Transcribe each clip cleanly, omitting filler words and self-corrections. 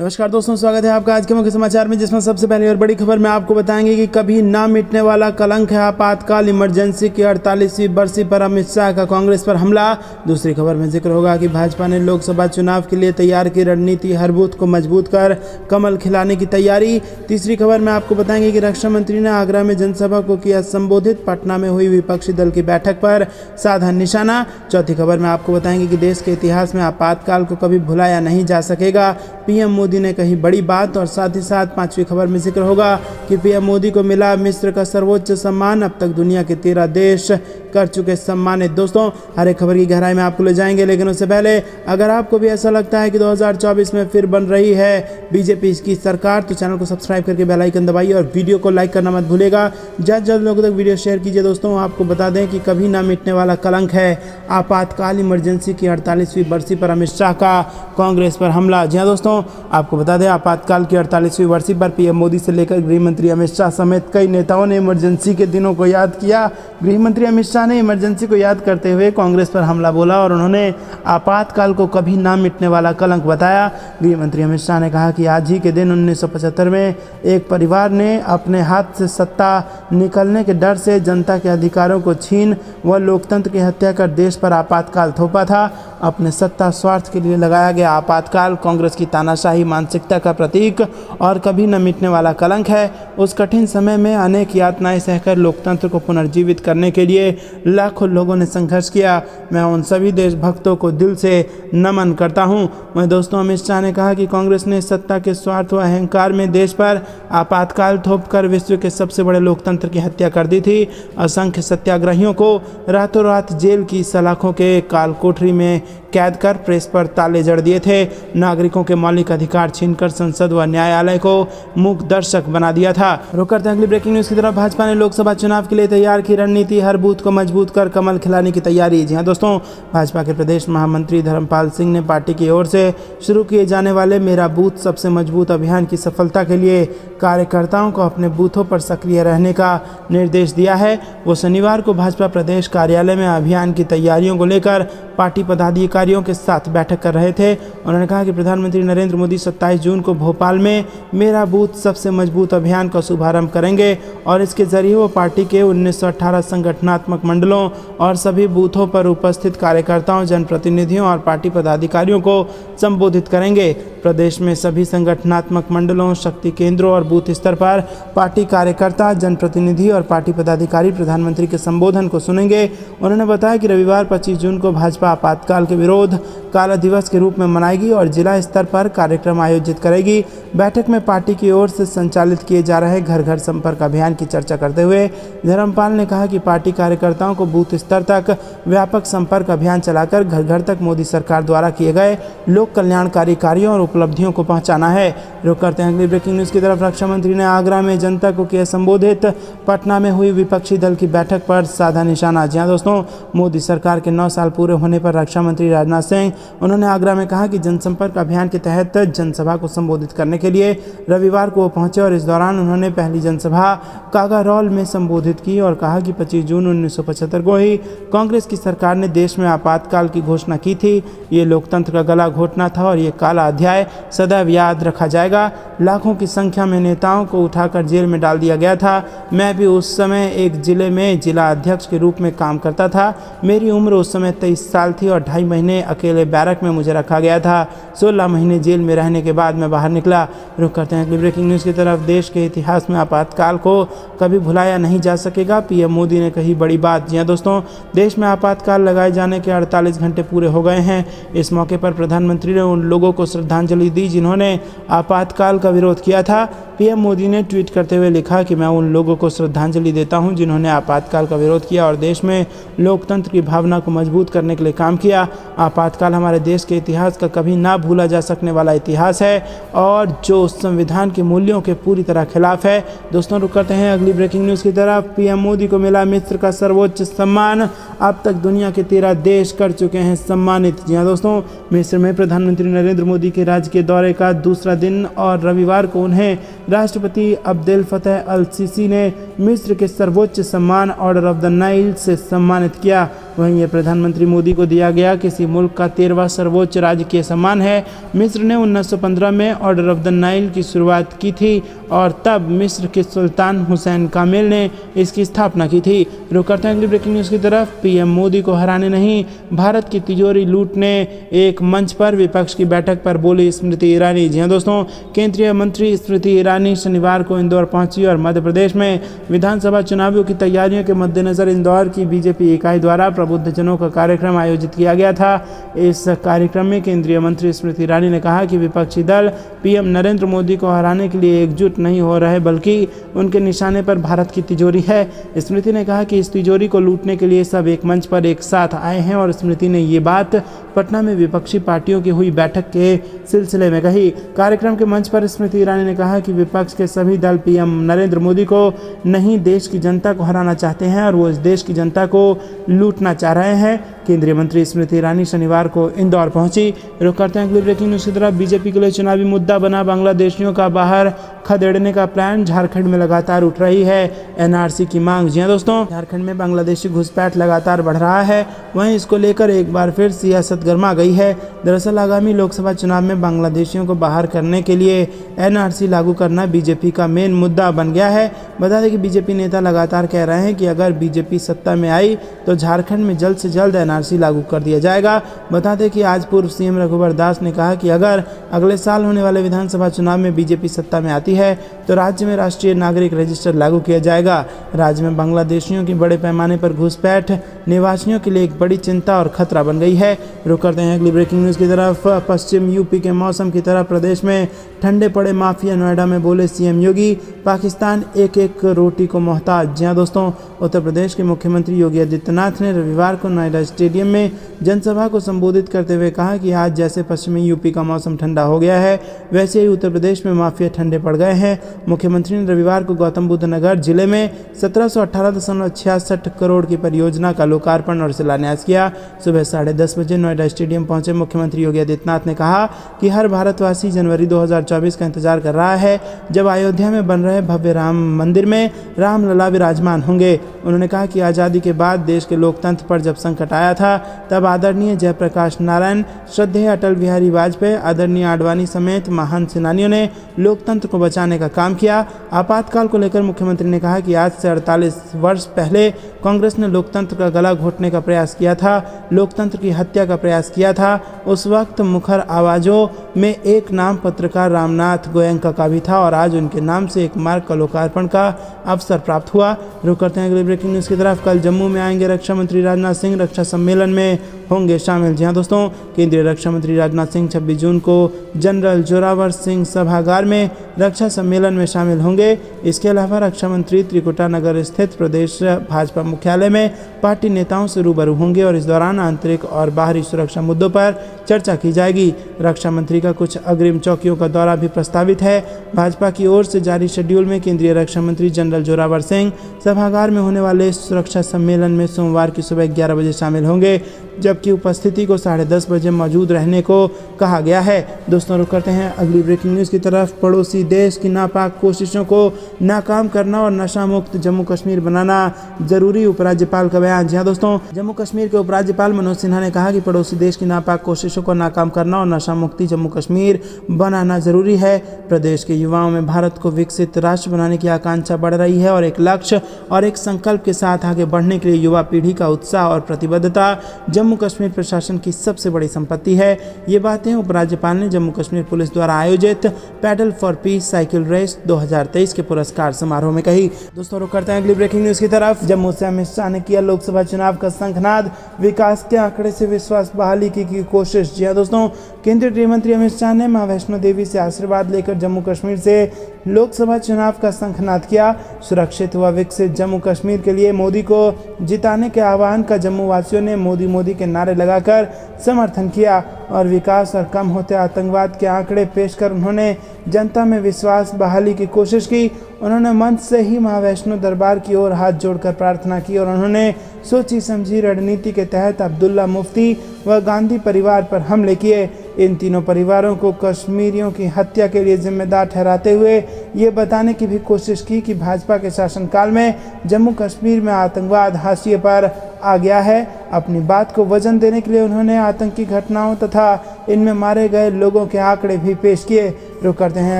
नमस्कार दोस्तों, स्वागत है आपका आज के मुख्य समाचार में, जिसमें सबसे पहले और बड़ी खबर में आपको बताएंगे कि कभी ना मिटने वाला कलंक है आपातकाल इमरजेंसी की 48वीं बरसी पर अमित शाह का कांग्रेस पर हमला। दूसरी खबर में जिक्र होगा कि भाजपा ने लोकसभा चुनाव के लिए तैयार की रणनीति, हर बूथ को मजबूत कर कमल खिलाने की तैयारी। तीसरी खबर में आपको बताएंगे कि रक्षा मंत्री ने आगरा में जनसभा को किया संबोधित, पटना में हुई विपक्षी दल की बैठक पर साधा निशाना। चौथी खबर में आपको बताएंगे कि देश के इतिहास में आपातकाल को कभी भुलाया नहीं जा सकेगा, पीएम मोदी ने कही बड़ी बात। और साथ ही साथ पांचवी खबर में जिक्र होगा कि पीएम मोदी को मिला मिस्र का सर्वोच्च सम्मान, अब तक दुनिया के 13 देश कर चुके सम्मानित। दोस्तों, हर एक खबर की गहराई में आपको ले जाएंगे, लेकिन उससे पहले अगर आपको भी ऐसा लगता है कि 2024 में फिर बन रही है बीजेपी की सरकार, तो चैनल को सब्सक्राइब करके बेल आइकन दबाइए और वीडियो को लाइक करना मत भूलेगा। जल्द लोगों तक वीडियो शेयर कीजिए। दोस्तों, आपको बता दें कि कभी ना मिटने वाला कलंक है आपातकाल इमरजेंसी की 48वीं बरसी पर अमित शाह का कांग्रेस पर हमला। जी हाँ दोस्तों, आपको बता दें आपातकाल की 48वीं बरसी पर पीएम मोदी से लेकर गृह मंत्री अमित शाह समेत कई नेताओं ने इमरजेंसी के दिनों को याद किया। गृह मंत्री अमित शाह ने इमरजेंसी को याद करते हुए कांग्रेस पर हमला बोला और उन्होंने आपातकाल को कभी ना मिटने वाला कलंक बताया। गृह मंत्री अमित शाह ने कहा कि आज ही के दिन 1975 में एक परिवार ने अपने हाथ से सत्ता निकलने के डर से जनता के अधिकारों को छीन व लोकतंत्र की हत्या कर देश पर आपातकाल थोपा था। अपने सत्ता स्वार्थ के लिए लगाया गया आपातकाल कांग्रेस की तानाशाही मानसिकता का प्रतीक और कभी न मिटने वाला कलंक है। उस कठिन समय में अनेक यातनाएं सहकर लोकतंत्र को पुनर्जीवित करने के लिए लाखों लोगों ने संघर्ष किया। मैं उन सभी देशभक्तों को दिल से नमन करता हूं। वहीं दोस्तों, अमित शाह ने कहा कि कांग्रेस ने सत्ता के स्वार्थ व अहंकार में देश पर आपातकाल थोपकर विश्व के सबसे बड़े लोकतंत्र की हत्या कर दी थी। असंख्य सत्याग्रहियों को रातों रात जेल की सलाखों के काल कोठरी में कैद कर प्रेस पर ताले जड़ दिए थे। नागरिकों के मौलिक अधिकार छीनकर संसद व न्यायालय को मूक दर्शक बना दिया था। रुक करते हैं अगली ब्रेकिंग न्यूज की तरफ। भाजपा ने लोकसभा चुनाव के लिए तैयार की रणनीति, हर बूथ को मजबूत कर कमल खिलाने की तैयारी। जी हाँ दोस्तों, भाजपा के प्रदेश महामंत्री धर्मपाल सिंह ने पार्टी की ओर से शुरू किए जाने वाले मेरा बूथ सबसे मजबूत अभियान की सफलता के लिए कार्यकर्ताओं को अपने बूथों पर सक्रिय रहने का निर्देश दिया है। वो शनिवार को भाजपा प्रदेश कार्यालय में अभियान की तैयारियों को लेकर पार्टी पदाधिकारियों के साथ बैठक कर रहे थे। उन्होंने कहा कि प्रधानमंत्री नरेंद्र मोदी 27 जून को भोपाल में मेरा बूथ सबसे मजबूत अभियान का शुभारंभ करेंगे और इसके जरिए वो पार्टी के 1918 संगठनात्मक मंडलों और सभी बूथों पर उपस्थित कार्यकर्ताओं, जनप्रतिनिधियों और पार्टी पदाधिकारियों को संबोधित करेंगे। प्रदेश में सभी संगठनात्मक मंडलों, शक्ति केंद्रों और बूथ स्तर पर पार्टी कार्यकर्ता, जनप्रतिनिधि और पार्टी पदाधिकारी प्रधानमंत्री के संबोधन को सुनेंगे। उन्होंने बताया कि रविवार 25 जून को भाजपा आपातकाल के विरोध काला दिवस के रूप में मनाएगी और जिला स्तर पर कार्यक्रम आयोजित करेगी। बैठक में पार्टी की ओर से संचालित किए जा रहे घर घर संपर्क अभियान की चर्चा करते हुए धर्मपाल ने कहा कि पार्टी कार्यकर्ताओं को बूथ स्तर तक व्यापक संपर्क अभियान चलाकर घर घर तक मोदी सरकार द्वारा किए गए लोक कल्याणकारी कार्यों और उपलब्धियों को पहुंचाना है। रुक करते हैं अगली ब्रेकिंग न्यूज की तरफ। रक्षा मंत्री ने आगरा में जनता को किया संबोधित, पटना में हुई विपक्षी दल की बैठक पर साधा निशाना। जी हाँ दोस्तों, मोदी सरकार के 9 साल पूरे होने पर रक्षा मंत्री राजनाथ सिंह उन्होंने आगरा में कहा कि जनसंपर्क अभियान के तहत जनसभा को संबोधित करने के लिए रविवार को वो पहुंचे और इस दौरान उन्होंने पहली जनसभा कागारौल में संबोधित की और कहा कि 25 जून 1975 को ही कांग्रेस की सरकार ने देश में आपातकाल की घोषणा की थी। ये लोकतंत्र का गला घोटना था और ये काला अध्याय सदैव याद रखा जाएगा। लाखों की संख्या में नेताओं को उठाकर जेल में डाल दिया गया था। मैं भी उस समय एक जिले में जिला अध्यक्ष के रूप में काम करता था। मेरी उम्र उस समय 23 साल थी और 2.5 महीने अकेले बैरक में मुझे रखा गया था। 16 महीने जेल में रहने के बाद मैं बाहर निकला। रुक करते हैं अगली ब्रेकिंग न्यूज़ की तरफ। देश के इतिहास में आपातकाल को कभी भुलाया नहीं जा सकेगा, पीएम मोदी ने कही बड़ी बात। जी हाँ दोस्तों, देश में आपातकाल लगाए जाने के 48 घंटे पूरे हो गए हैं। इस मौके पर प्रधानमंत्री ने उन लोगों को श्रद्धांजलि दी जिन्होंने आपातकाल का विरोध किया था। पीएम मोदी ने ट्वीट करते हुए लिखा कि मैं उन लोगों को श्रद्धांजलि देता हूं जिन्होंने आपातकाल का विरोध किया और देश में लोकतंत्र की भावना को मजबूत करने के लिए काम किया। आपातकाल हमारे देश के इतिहास का कभी ना भूला जा सकने वाला इतिहास है और जो संविधान के मूल्यों के पूरी तरह खिलाफ है। दोस्तों, रुक करते हैं अगली ब्रेकिंग न्यूज़ की तरफ। पीएम मोदी को मिला मिस्र का सर्वोच्च सम्मान, अब तक दुनिया के 13 देश कर चुके हैं सम्मानित। जी हाँ दोस्तों, मिस्र में प्रधानमंत्री नरेंद्र मोदी के राज्य के दौरे का दूसरा दिन और रविवार को उन्हें राष्ट्रपति अब्देल फतेह अल सीसी ने मिस्र के सर्वोच्च सम्मान ऑर्डर ऑफ द नाइल से सम्मानित किया। वहीं ये प्रधानमंत्री मोदी को दिया गया किसी मुल्क का 13वां सर्वोच्च राजकीय सम्मान है। मिस्र ने 1915 में ऑर्डर ऑफ द नाइल की शुरुआत की थी और तब मिस्र के सुल्तान हुसैन कामिल ने इसकी स्थापना की थी। रुक करते हैं अगली ब्रेकिंग न्यूज़ की तरफ। पीएम मोदी को हराने नहीं, भारत की तिजोरी लूटने एक मंच पर विपक्ष की बैठक पर बोली स्मृति ईरानी। जी हाँ दोस्तों, केंद्रीय मंत्री स्मृति ईरानी शनिवार को इंदौर पहुंची और मध्य प्रदेश में विधानसभा चुनावों की तैयारियों के मद्देनजर इंदौर की बीजेपी इकाई द्वारा प्रबुद्धजनों का कार्यक्रम आयोजित किया गया था। इस कार्यक्रम में केंद्रीय मंत्री स्मृति ईरानी ने कहा कि विपक्षी दल पीएम नरेंद्र मोदी को हराने के लिए एकजुट नहीं हो रहे, बल्कि उनके निशाने पर भारत की तिजोरी है। स्मृति ने कहा कि इस तिजोरी को लूटने के लिए सब एक मंच पर एक साथ आए हैं और स्मृति ने ये बात पटना में विपक्षी पार्टियों की हुई बैठक के सिलसिले में कही। कार्यक्रम के मंच पर स्मृति ईरानी ने कहा कि विपक्ष के सभी दल पीएम नरेंद्र मोदी को नहीं, देश की जनता को हराना चाहते हैं और वो इस देश की जनता को लूटना चाह रहे हैं। केंद्रीय मंत्री स्मृति ईरानी शनिवार को इंदौर पहुंची। रुक करते हैं अगली ब्रेकिंग न्यूज़ की तरफ। बीजेपी के लिए चुनावी मुद्दा बना बांग्लादेशियों का बाहर खदेड़ने का प्लान। झारखंड में लगातार उठ रही है एनआरसी की मांग। जी हाँ दोस्तों, झारखंड में बांग्लादेशी घुसपैठ लगातार बढ़ रहा है। वहीं इसको लेकर एक बार फिर सियासत गर्मा गई है। दरअसल आगामी लोकसभा चुनाव में बांग्लादेशियों को बाहर करने के लिए एनआरसी लागू करना बीजेपी का मेन मुद्दा बन गया है। बता दें कि बीजेपी नेता लगातार कह रहे हैं कि अगर बीजेपी सत्ता में आई तो झारखंड में जल्द से जल्द एनआरसी लागू कर दिया जाएगा। बता दें कि आज पूर्व सीएम रघुवर दास ने कहा कि अगर अगले साल होने वाले विधानसभा चुनाव में बीजेपी सत्ता में आती है तो राज्य में राष्ट्रीय नागरिक रजिस्टर लागू किया जाएगा। राज्य में बांग्लादेशियों की बड़े पैमाने पर घुसपैठ निवासियों के लिए एक बड़ी चिंता और खतरा बन गई है। रुक करते हैं अगली ब्रेकिंग न्यूज़ की तरफ। पश्चिम यूपी के मौसम की तरह प्रदेश में ठंडे पड़े माफिया। नोएडा में बोले सीएम योगी, पाकिस्तान एक एक रोटी को मोहताज। जी हाँ दोस्तों, उत्तर प्रदेश के मुख्यमंत्री योगी आदित्यनाथ ने रविवार को नोएडा स्टेडियम में जनसभा को संबोधित करते हुए कहा कि आज जैसे पश्चिमी यूपी का मौसम ठंडा हो गया है, वैसे ही उत्तर प्रदेश में माफिया ठंडे पड़ गए हैं। मुख्यमंत्री ने रविवार को गौतम बुद्ध नगर जिले में 1718.66 करोड़ की परियोजना का लोकार्पण और शिलान्यास किया। सुबह 10:30 बजे नोएडा स्टेडियम पहुंचे मुख्यमंत्री योगी आदित्यनाथ ने कहा कि हर भारतवासी जनवरी 2024 का इंतजार कर रहा है, जब अयोध्या में बन रहे भव्य राम मंदिर में रामलला विराजमान होंगे। उन्होंने कहा कि आज़ादी के बाद देश के लोकतंत्र पर जब संकट आया था, तब आदरणीय जयप्रकाश नारायण, श्रद्धेय अटल बिहारी वाजपेयी, आदरणीय आडवाणी समेत महान सेनानियों ने लोकतंत्र को बचाने का काम किया। आपातकाल को लेकर मुख्यमंत्री ने कहा कि आज से 48 वर्ष पहले कांग्रेस ने लोकतंत्र का गला घोटने का प्रयास किया था, लोकतंत्र की हत्या का प्रयास किया था। उस वक्त मुखर आवाज़ों में एक नाम पत्रकार रामनाथ गोयनका का भी था और आज उनके नाम से एक मार्ग का लोकार्पण का अवसर प्राप्त हुआ। रुक करते हैं अगली ब्रेकिंग न्यूज़ की तरफ। कल जम्मू में आएंगे रक्षा मंत्री राजनाथ सिंह, रक्षा सम्मेलन में होंगे शामिल। जी हाँ दोस्तों, केंद्रीय रक्षा मंत्री राजनाथ सिंह 26 जून को जनरल जोरावर सिंह सभागार में रक्षा सम्मेलन में शामिल होंगे। इसके अलावा रक्षा मंत्री त्रिकुटा नगर स्थित प्रदेश भाजपा मुख्यालय में पार्टी नेताओं से रूबरू होंगे और इस दौरान आंतरिक और बाहरी सुरक्षा मुद्दों पर चर्चा की जाएगी। रक्षा मंत्री का कुछ अग्रिम चौकियों का दौरा भी प्रस्तावित है। भाजपा की ओर से जारी शेड्यूल में केंद्रीय रक्षा मंत्री जनरल जोरावर सिंह सभागार में होने वाले सुरक्षा सम्मेलन में सोमवार की सुबह 11 बजे शामिल होंगे, जबकि उपस्थिति को 10:30 बजे मौजूद रहने को कहा गया है। दोस्तों, रुक करते हैं अगली ब्रेकिंग न्यूज़ की तरफ। पड़ोसी देश की नापाक कोशिशों को नाकाम करना और नशा मुक्त जम्मू कश्मीर बनाना जरूरी, उपराज्यपाल का बयान। जी हाँ दोस्तों, जम्मू कश्मीर के उपराज्यपाल मनोज सिन्हा ने कहा कि पड़ोसी देश की नापाक कोशिशों को नाकाम करना और नशा मुक्ति जम्मू कश्मीर बनाना जरूरी है। प्रदेश के युवाओं में भारत को विकसित राष्ट्र बनाने की आकांक्षा बढ़ रही है और एक लक्ष्य और एक संकल्प के साथ आगे बढ़ने के लिए युवा पीढ़ी का उत्साह और प्रतिबद्धता जम्मू कश्मीर प्रशासन की सबसे बड़ी संपत्ति है। ये बातें उपराज्यपाल ने जम्मू कश्मीर पुलिस द्वारा आयोजित pedal for peace cycle race 2023 के पुरस्कार समारोह में कही। दोस्तों, रुक करते हैं अगली ब्रेकिंग न्यूज़ की तरफ। जम्मू से अमित शाह ने किया लोकसभा चुनाव का शंखनाद, विकास के आंकड़े से विश्वास बहाली की कोशिश। जी हाँ दोस्तों, केंद्रीय गृह मंत्री अमित शाह ने मां वैष्णो देवी से आशीर्वाद लेकर जम्मू कश्मीर से लोकसभा चुनाव का शंखनाद किया। सुरक्षित व विकसित जम्मू कश्मीर के लिए मोदी को जिताने के आह्वान का जम्मू वासियों ने मोदी मोदी के नारे लगाकर समर्थन किया और विकास और कम होते आतंकवाद के आंकड़े पेश कर उन्होंने जनता में विश्वास बहाली की कोशिश की। उन्होंने मंच से ही मां वैष्णो दरबार की ओर हाथ जोड़कर प्रार्थना की और उन्होंने सोची समझी रणनीति के तहत अब्दुल्ला मुफ्ती व गांधी परिवार पर हमले किए। इन तीनों परिवारों को कश्मीरियों की हत्या के लिए जिम्मेदार ठहराते हुए ये बताने की भी कोशिश की कि भाजपा के शासनकाल में जम्मू कश्मीर में आतंकवाद हाशिए पर आ गया है। अपनी बात को वजन देने के लिए उन्होंने आतंकी घटनाओं तथा इनमें मारे गए लोगों के आंकड़े भी पेश किए। रुक करते हैं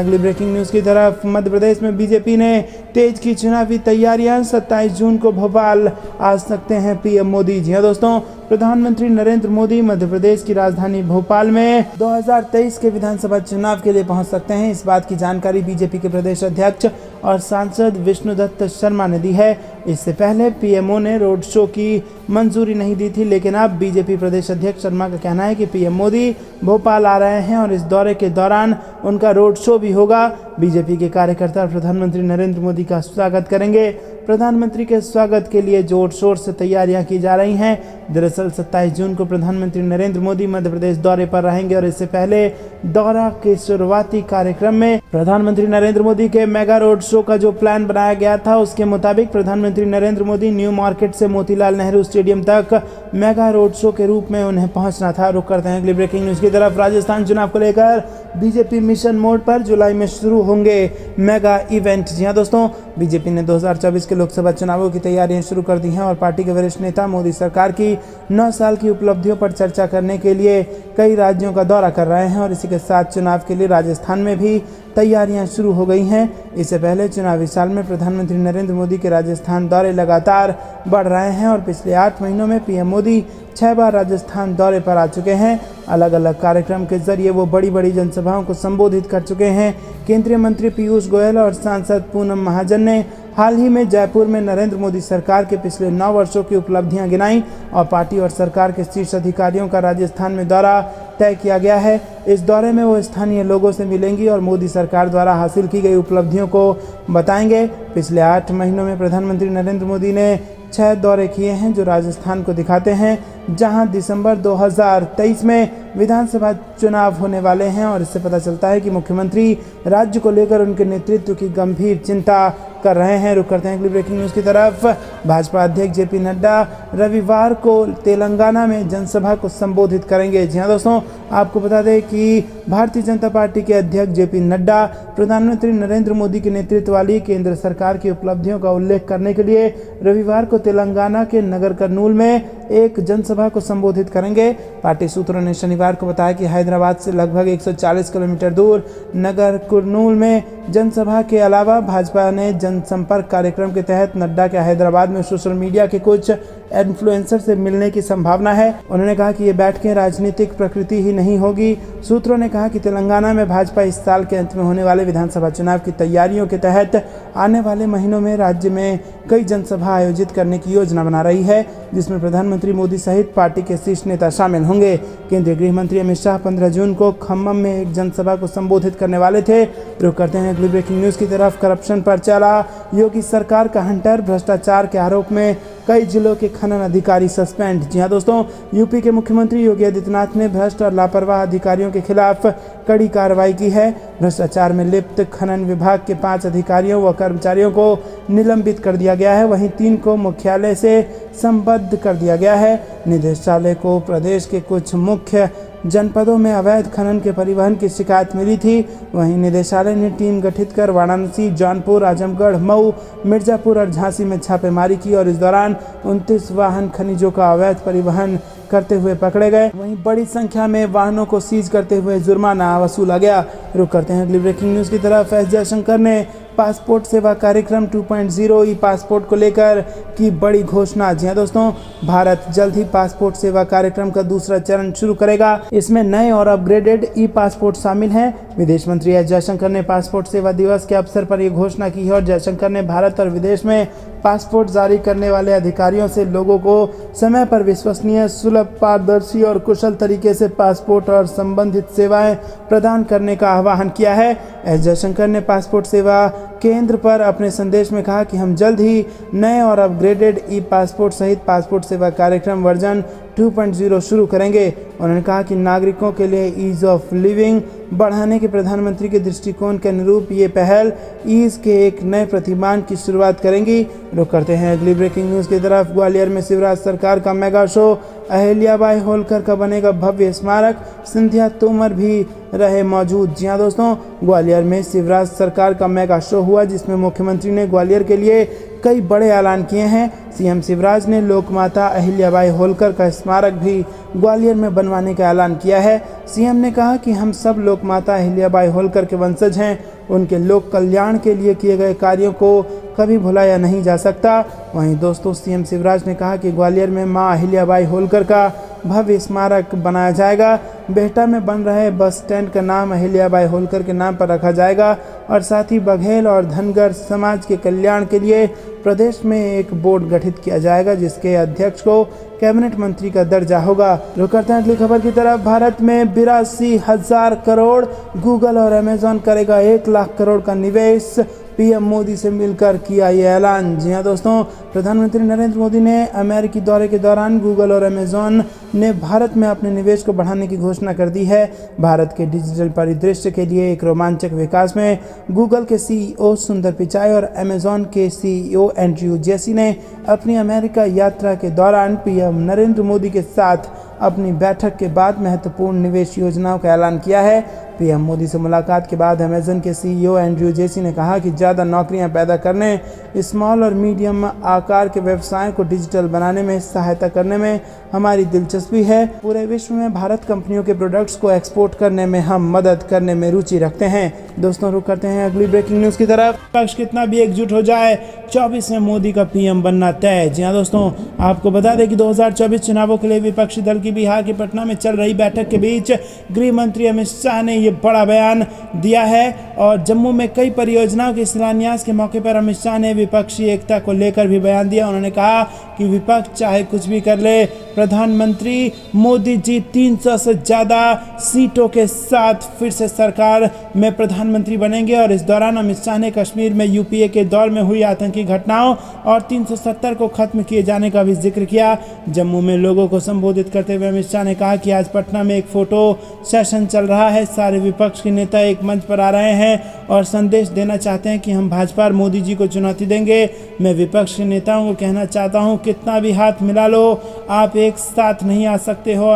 अगली ब्रेकिंग न्यूज़ की तरफ। मध्य प्रदेश में बीजेपी ने तेज की चुनावी तैयारियां। 27 जून को भोपाल आ सकते हैं पीएम मोदी। जी हाँ दोस्तों, प्रधानमंत्री नरेंद्र मोदी मध्य प्रदेश की राजधानी भोपाल में 2023 के विधानसभा चुनाव के लिए पहुंच सकते हैं। इस बात की जानकारी बीजेपी के प्रदेश अध्यक्ष और सांसद विष्णुदत्त शर्मा ने दी है। इससे पहले पीएमओ ने रोड शो की मंजूरी नहीं दी थी, लेकिन अब बीजेपी प्रदेश अध्यक्ष शर्मा का कहना है कि पीएम मोदी भोपाल आ रहे हैं और इस दौरे के दौरान उनका रोड शो भी होगा। बीजेपी के कार्यकर्ता प्रधानमंत्री नरेंद्र मोदी का स्वागत करेंगे। प्रधानमंत्री के स्वागत के लिए जोर शोर से तैयारियां की जा रही हैं। दरअसल 27 जून को प्रधानमंत्री नरेंद्र मोदी मध्य प्रदेश दौरे पर रहेंगे और इससे पहले दौरा के शुरुआती कार्यक्रम में प्रधानमंत्री नरेंद्र मोदी के मेगा रोड शो का जो प्लान बनाया गया था, उसके मुताबिक प्रधानमंत्री नरेंद्र मोदी न्यू मार्केट से मोतीलाल नेहरू स्टेडियम तक मेगा रोड शो के रूप में उन्हें पहुंचना था। रुक करते हैं अगली ब्रेकिंग न्यूज की तरफ। राजस्थान चुनाव को लेकर बीजेपी मिशन मोड पर। जुलाई में शुरू होंगे मेगा इवेंट। जी हाँ दोस्तों, बीजेपी ने 2024 के लोकसभा चुनावों की तैयारियां शुरू कर दी हैं और पार्टी के वरिष्ठ नेता मोदी सरकार की 9 साल की उपलब्धियों पर चर्चा करने के लिए कई राज्यों का दौरा कर रहे हैं और इसी के साथ चुनाव के लिए राजस्थान में भी तैयारियां शुरू हो गई हैं। इससे पहले चुनावी साल में प्रधानमंत्री नरेंद्र मोदी के राजस्थान दौरे लगातार बढ़ रहे हैं और पिछले 8 महीनों में पीएम मोदी 6 बार राजस्थान दौरे पर आ चुके हैं। अलग अलग कार्यक्रम के जरिए वो बड़ी बड़ी जनसभाओं को संबोधित कर चुके हैं। केंद्रीय मंत्री पीयूष गोयल और सांसद पूनम महाजन ने हाल ही में जयपुर में नरेंद्र मोदी सरकार के पिछले 9 वर्षों की उपलब्धियां गिनाई और पार्टी और सरकार के शीर्ष अधिकारियों का राजस्थान में दौरा तय किया गया है। इस दौरे में वो स्थानीय लोगों से मिलेंगी और मोदी सरकार द्वारा हासिल की गई उपलब्धियों को बताएंगे। पिछले 8 महीनों में प्रधानमंत्री नरेंद्र मोदी ने 6 दौरे किए हैं जो राजस्थान को दिखाते हैं, जहां दिसंबर 2023 में विधानसभा चुनाव होने वाले हैं और इससे पता चलता है कि मुख्यमंत्री राज्य को लेकर उनके नेतृत्व की गंभीर चिंता कर रहे हैं। रुक करते हैं अगली ब्रेकिंग न्यूज़ की तरफ। भाजपा अध्यक्ष जेपी नड्डा रविवार को तेलंगाना में जनसभा को संबोधित करेंगे। जी हाँ दोस्तों, आपको बता दें कि भारतीय जनता पार्टी के अध्यक्ष जेपी नड्डा प्रधानमंत्री नरेंद्र मोदी के नेतृत्व वाली केंद्र सरकार की उपलब्धियों का उल्लेख करने के लिए रविवार को तेलंगाना के नगर कर्नूल में एक जनसभा को संबोधित करेंगे। पार्टी सूत्रों ने शनिवार को बताया कि हैदराबाद से लगभग 140 किलोमीटर दूर नगर कुर्नूल में जनसभा के अलावा भाजपा ने जनसंपर्क कार्यक्रम के तहत नड्डा के हैदराबाद में सोशल मीडिया के कुछ इन्फ्लुएंसर से मिलने की संभावना है। उन्होंने कहा कि ये बैठकें राजनीतिक प्रकृति ही नहीं होगी। सूत्रों ने कहा कि तेलंगाना में भाजपा इस साल के अंत में होने वाले विधानसभा चुनाव की तैयारियों के तहत आने वाले महीनों में राज्य में कई जनसभा आयोजित करने की योजना बना रही है, जिसमें प्रधानमंत्री मोदी सहित पार्टी के शीर्ष नेता शामिल होंगे। केंद्रीय गृह मंत्री अमित शाह 15 जून को खम्मम में एक जनसभा को संबोधित करने वाले थे। रुक करते हैं अगली ब्रेकिंग न्यूज की तरफ। करप्शन पर चला योगी सरकार का हंटर। भ्रष्टाचार के आरोप में कई जिलों के खनन अधिकारी सस्पेंड। जी हाँ दोस्तों, यूपी के मुख्यमंत्री योगी आदित्यनाथ ने भ्रष्ट और लापरवाह अधिकारियों के खिलाफ कड़ी कार्रवाई की है। भ्रष्टाचार में लिप्त खनन विभाग के 5 अधिकारियों व कर्मचारियों को निलंबित कर दिया गया है, वहीं 3 को मुख्यालय से संबद्ध कर दिया गया है। निदेशालय को प्रदेश के कुछ मुख्य जनपदों में अवैध खनन के परिवहन की शिकायत मिली थी। वहीं निदेशालय ने टीम गठित कर वाराणसी, जौनपुर, आजमगढ़, मऊ, मिर्जापुर और झांसी में छापेमारी की और इस दौरान 29 वाहन खनिजों का अवैध परिवहन करते हुए पकड़े गए। वहीं बड़ी संख्या में वाहनों को सीज करते हुए जुर्माना वसूला गया। रुक करते हैं अगली ब्रेकिंग न्यूज की तरफ। एस जयशंकर ने पासपोर्ट सेवा कार्यक्रम 2.0 ई पासपोर्ट को लेकर की बड़ी घोषणा। जी हाँ दोस्तों, भारत जल्द ही पासपोर्ट सेवा कार्यक्रम का दूसरा चरण शुरू करेगा। इसमें नए और अपग्रेडेड ई पासपोर्ट शामिल हैं। विदेश मंत्री एस जयशंकर ने पासपोर्ट सेवा दिवस के अवसर पर यह घोषणा की है और जयशंकर ने भारत और विदेश में पासपोर्ट जारी करने वाले अधिकारियों से लोगों को समय पर विश्वसनीय, सुलभ, पारदर्शी और कुशल तरीके से पासपोर्ट और संबंधित सेवाएं प्रदान करने का आह्वान किया है। एस जयशंकर ने पासपोर्ट सेवा केंद्र पर अपने संदेश में कहा कि हम जल्द ही नए और अपग्रेडेड ई पासपोर्ट सहित पासपोर्ट सेवा कार्यक्रम वर्जन 2.0 शुरू करेंगे। उन्होंने कहा कि नागरिकों के लिए ईज ऑफ लिविंग, बढ़ाने के प्रधानमंत्री के दृष्टिकोण के अनुरूप ये पहल ईज के एक नए प्रतिमान की शुरुआत करेंगी। रुक करते हैं अगली ब्रेकिंग न्यूज़ की तरफ। ग्वालियर में शिवराज सरकार का मेगा शो, अहिल्याबाई होलकर का बनेगा भव्य स्मारक, सिंधिया तोमर भी रहे मौजूद। जी हाँ दोस्तों, ग्वालियर में शिवराज सरकार का मेगा शो हुआ जिसमें मुख्यमंत्री ने ग्वालियर के लिए कई बड़े ऐलान किए हैं। सीएम शिवराज ने लोकमाता अहिल्याबाई होलकर का स्मारक भी ग्वालियर में बनवाने का ऐलान किया है। सीएम ने कहा कि हम सब लोकमाता अहिल्याबाई होलकर के वंशज हैं, उनके लोक कल्याण के लिए किए गए कार्यों को कभी भुलाया नहीं जा सकता। वहीं दोस्तों, सीएम शिवराज ने कहा कि ग्वालियर में मां अहिल्याबाई होलकर का भव्य स्मारक बनाया जाएगा। बेहटा में बन रहे बस स्टैंड का नाम अहिल्याबाई होलकर के नाम पर रखा जाएगा और साथ ही बघेल और धनगर समाज के कल्याण के लिए प्रदेश में एक बोर्ड गठित किया जाएगा जिसके अध्यक्ष को कैबिनेट मंत्री का दर्जा होगा। रुक करते हैं अगली खबर की तरफ। भारत में 82,000 करोड़, गूगल और अमेजॉन करेगा 1 लाख करोड़ का निवेश, पीएम मोदी से मिलकर किया ये ऐलान। जी हाँ दोस्तों, प्रधानमंत्री नरेंद्र मोदी ने अमेरिकी दौरे के दौरान गूगल और अमेजॉन ने भारत में अपने निवेश को बढ़ाने की घोषणा कर दी है। भारत के डिजिटल परिदृश्य के लिए एक रोमांचक विकास में गूगल के सीईओ सुंदर पिचाई और अमेजॉन के सीईओ एंड्रयू जेसी ने अपनी अमेरिका यात्रा के दौरान पीएम नरेंद्र मोदी के साथ अपनी बैठक के बाद महत्वपूर्ण निवेश योजनाओं का ऐलान किया है। पीएम मोदी से मुलाकात के बाद अमेजन के सीईओ एंड्रयू जेसी ने कहा कि ज़्यादा नौकरियां पैदा करने, स्मॉल और मीडियम आकार के व्यवसायों को डिजिटल बनाने में सहायता करने में हमारी दिलचस्पी है। पूरे विश्व में भारत कंपनियों के प्रोडक्ट्स को एक्सपोर्ट करने में हम मदद करने में रुचि रखते हैं। दोस्तों, रुक करते हैं अगली ब्रेकिंग न्यूज़ की तरफ। पक्ष कितना भी एकजुट हो जाए, 24 में मोदी का पीएम बनना तय। जी हाँ दोस्तों, आपको बता दें कि 2024 चुनावों के लिए विपक्षी दल की बिहार के पटना में चल रही बैठक के बीच गृह मंत्री अमित शाह ने ये बड़ा बयान दिया है और जम्मू में कई परियोजनाओं के शिलान्यास के मौके पर अमित शाह ने विपक्षी एकता को लेकर भी बयान दिया। उन्होंने कहा कि विपक्ष चाहे कुछ भी कर ले, प्रधानमंत्री मोदी जी 300 से ज़्यादा सीटों के साथ फिर से सरकार में प्रधानमंत्री बनेंगे। और इस दौरान अमित शाह ने कश्मीर में यूपीए के दौर में हुई आतंकी घटनाओं और 370 को खत्म किए जाने का भी जिक्र किया। जम्मू में लोगों को संबोधित करते हुए अमित शाह ने कहा कि आज पटना में एक फोटो सेशन चल रहा है, सारे विपक्ष के नेता एक मंच पर आ रहे हैं और संदेश देना चाहते हैं कि हम भाजपा और मोदी जी को चुनौती देंगे। मैं विपक्ष के नेताओं को कहना चाहता हूं, कितना भी हाथ मिला लो, आप एक साथ नहीं आ सकते हो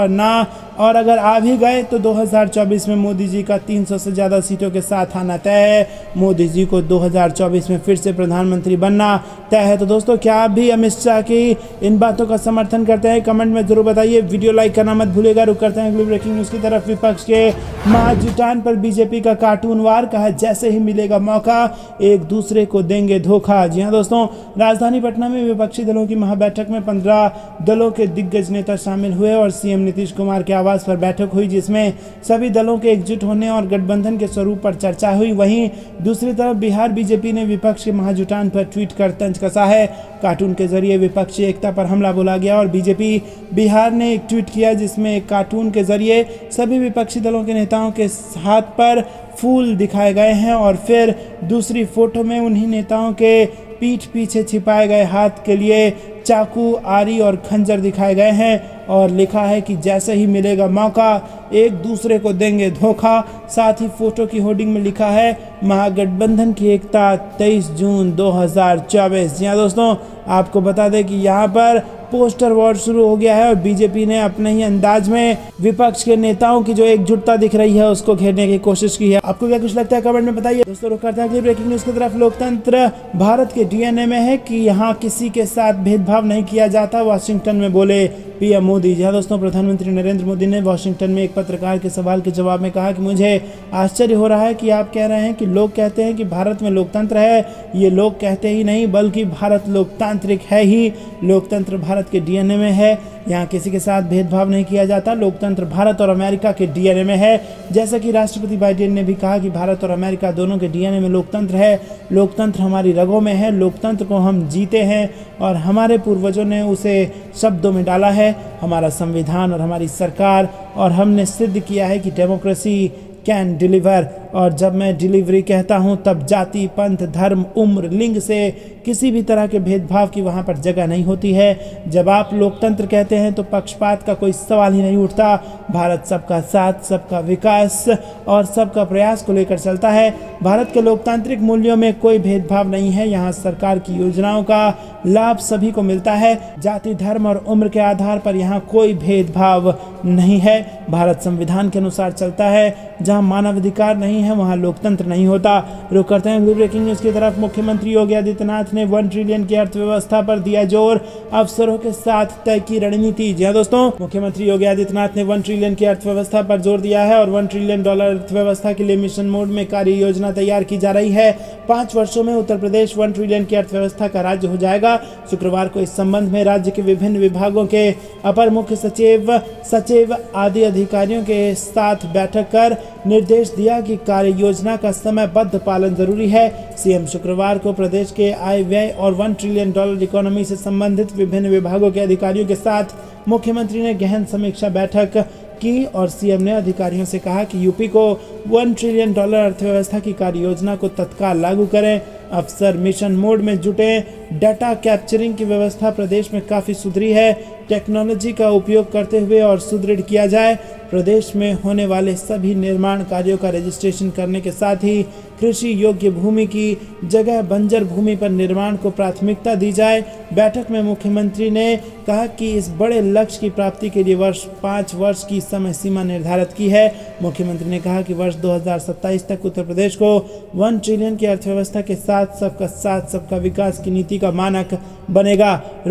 और अगर आ भी गए तो 2024 में मोदी जी का 300 से ज़्यादा सीटों के साथ आना तय है। मोदी जी को 2024 में फिर से प्रधानमंत्री बनना तय है। तो दोस्तों, क्या आप भी अमित शाह की इन बातों का समर्थन करते हैं? कमेंट में जरूर बताइए। वीडियो लाइक करना मत भूलिएगा। रुक करते हैं अगली ब्रेकिंग न्यूज़ की तरफ। विपक्ष के महाजुटान पर बीजेपी का कार्टून वार, कहा जैसे ही मिलेगा मौका एक दूसरे को देंगे धोखा। जी हाँ दोस्तों, राजधानी पटना में विपक्षी दलों की महाबैठक में 15 दलों के दिग्गज नेता शामिल हुए और सीएम नीतीश कुमार के आवास पर बैठक हुई जिसमें सभी दलों के एकजुट होने और गठबंधन के स्वरूप पर चर्चा हुई। वहीं दूसरी तरफ बिहार बीजेपी ने विपक्ष के महाजुटान पर ट्वीट कर तंज कसा है। कार्टून के जरिए विपक्षी एकता पर हमला बोला गया और बीजेपी बिहार ने एक ट्वीट किया जिसमें एक कार्टून के जरिए सभी विपक्षी दलों के नेताओं के हाथ पर फूल दिखाए गए हैं और फिर दूसरी फोटो में उन्हीं नेताओं के पीठ पीछे छिपाए गए हाथ के लिए चाकू, आरी और खंजर दिखाए गए हैं और लिखा है कि जैसे ही मिलेगा मौका एक दूसरे को देंगे धोखा। साथ ही फोटो की होर्डिंग में लिखा है महागठबंधन की एकता 23 जून 2024। जी हाँ दोस्तों, आपको बता दें कि यहाँ पर पोस्टर वॉर शुरू हो गया है और बीजेपी ने अपने ही अंदाज में विपक्ष के नेताओं की जो एकजुटता दिख रही है उसको घेरने की कोशिश की है। आपको क्या कुछ लगता है कमेंट में बताइए। दोस्तों, रुक करते हैं अगली ब्रेकिंग न्यूज़ की तरफ। लोकतंत्र भारत के डीएनए में है कि यहाँ किसी के साथ भेदभाव नहीं किया जाता, वाशिंगटन में बोले पीएम मोदी। जी हाँ दोस्तों, प्रधानमंत्री नरेंद्र मोदी ने वाशिंगटन में एक पत्रकार के सवाल के जवाब में कहा कि मुझे आश्चर्य हो रहा है कि आप कह रहे हैं कि लोग कहते हैं कि भारत में लोकतंत्र है। ये लोग कहते ही नहीं बल्कि भारत लोकतांत्रिक है ही। लोकतंत्र भारत के डीएनए में है, यहाँ किसी के साथ भेदभाव नहीं किया जाता। लोकतंत्र भारत और अमेरिका के डीएनए में है। जैसा कि राष्ट्रपति बाइडेन ने भी कहा कि भारत और अमेरिका दोनों के डीएनए में लोकतंत्र है। लोकतंत्र हमारी रगों में है। लोकतंत्र को हम जीते हैं और हमारे पूर्वजों ने उसे शब्दों में डाला है। हमारा संविधान और हमारी सरकार, और हमने सिद्ध किया है कि डेमोक्रेसी कैन डिलीवर। और जब मैं डिलीवरी कहता हूं तब जाति, पंथ, धर्म, उम्र, लिंग से किसी भी तरह के भेदभाव की वहां पर जगह नहीं होती है। जब आप लोकतंत्र कहते हैं तो पक्षपात का कोई सवाल ही नहीं उठता। भारत सबका साथ, सबका विकास और सबका प्रयास को लेकर चलता है। भारत के लोकतांत्रिक मूल्यों में कोई भेदभाव नहीं है। यहाँ सरकार की योजनाओं का लाभ सभी को मिलता है। जाति, धर्म और उम्र के आधार पर यहाँ कोई भेदभाव नहीं है। भारत संविधान के अनुसार चलता है। जहाँ मानवाधिकार नहीं है वहाँ लोकतंत्र नहीं होता। रुक करते हैं अगली ब्रेकिंग न्यूज की तरफ। मुख्यमंत्री योगी आदित्यनाथ ने 1 ट्रिलियन की अर्थव्यवस्था पर दिया जोर, अफसरों के साथ तय की रणनीति। जी हाँ दोस्तों, मुख्यमंत्री योगी आदित्यनाथ ने 1 ट्रिलियन की अर्थव्यवस्था पर जोर दिया है और $1 ट्रिलियन अर्थव्यवस्था के लिए मिशन मोड में कार्य योजना तैयार की जा रही है। 5 वर्षों में उत्तर प्रदेश 1 ट्रिलियन की अर्थव्यवस्था का राज्य हो जाएगा। शुक्रवार को इस संबंध में राज्य के विभिन्न विभागों के अपर मुख्य सचिव आदि अधिकारियों के साथ बैठक कर निर्देश दिया कि कार्य योजना का समयबद्ध पालन जरूरी है। सीएम शुक्रवार को प्रदेश के आय व्यय और $1 ट्रिलियन इकोनॉमी से संबंधित विभिन्न विभागों के अधिकारियों के साथ मुख्यमंत्री ने गहन समीक्षा बैठक की और सीएम ने अधिकारियों से कहा कि यूपी को $1 ट्रिलियन अर्थव्यवस्था की कार्य योजना को तत्काल लागू करें। अफसर मिशन मोड में जुटे। डाटा कैप्चरिंग की व्यवस्था प्रदेश में काफ़ी सुधरी है। टेक्नोलॉजी का उपयोग करते हुए और सुदृढ़ किया जाए। प्रदेश में होने वाले सभी निर्माण कार्यों का रजिस्ट्रेशन करने के साथ ही कृषि योग्य भूमि की जगह बंजर भूमि पर निर्माण को प्राथमिकता दी जाए। बैठक में मुख्यमंत्री ने कहा कि इस बड़े लक्ष्य की प्राप्ति के लिए 5 वर्ष की समय सीमा निर्धारित की है। मुख्यमंत्री ने कहा कि वर्ष 2027 तक उत्तर प्रदेश को 1 ट्रिलियन की अर्थव्यवस्था के साथ सबका विकास की नीति का मानक बनेगा।